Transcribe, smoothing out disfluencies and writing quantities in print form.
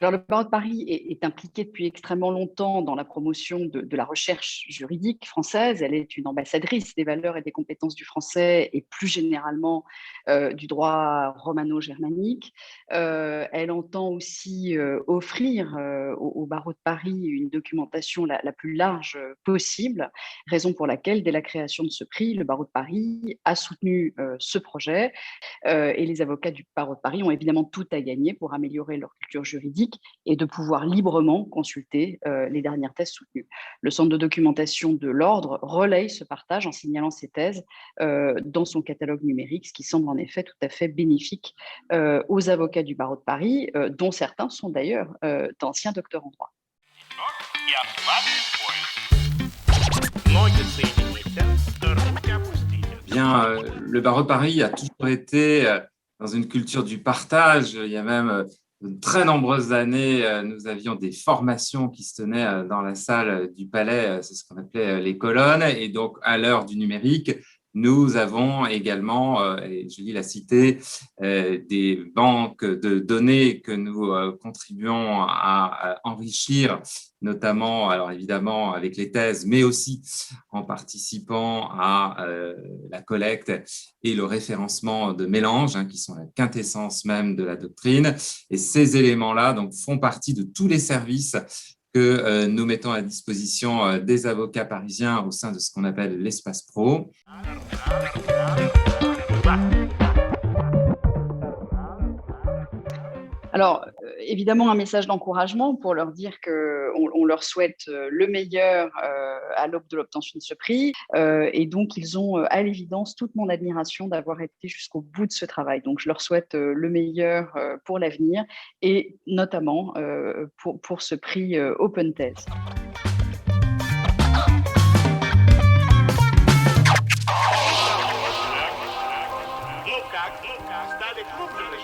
Alors, le barreau de Paris est impliqué depuis extrêmement longtemps dans la promotion de la recherche juridique française. Elle est une ambassadrice des valeurs et des compétences du français et plus généralement du droit romano-germanique. Elle entend aussi offrir au barreau de Paris une documentation la plus large possible, raison pour laquelle, dès la création de ce prix, le barreau de Paris a soutenu ce projet. Et les avocats du barreau de Paris ont évidemment tout à gagner pour améliorer leur culture juridique et de pouvoir librement consulter les dernières thèses soutenues. Le centre de documentation de l'ordre relaye ce partage en signalant ces thèses dans son catalogue numérique, ce qui semble en effet tout à fait bénéfique aux avocats du barreau de Paris, dont certains sont d'ailleurs d'anciens docteurs en droit. Bien, le barreau de Paris a toujours été dans une culture du partage. Il y a même de très nombreuses années, nous avions des formations qui se tenaient dans la salle du Palais, c'est ce qu'on appelait les colonnes. Et donc, à l'heure du numérique, nous avons également, et Julie l'a cité, des banques de données que nous contribuons à enrichir, notamment, alors évidemment avec les thèses, mais aussi en participant à la collecte et le référencement de mélanges, qui sont la quintessence même de la doctrine. Et ces éléments-là donc, font partie de tous les services que nous mettons à disposition des avocats parisiens au sein de ce qu'on appelle l'espace pro. Alors, évidemment, un message d'encouragement pour leur dire qu'on leur souhaite le meilleur à l'aube de l'obtention de ce prix. Et donc, ils ont à l'évidence toute mon admiration d'avoir été jusqu'au bout de ce travail. Donc, je leur souhaite le meilleur pour l'avenir et notamment pour ce prix Open Thèse. Ну как, стали крупными?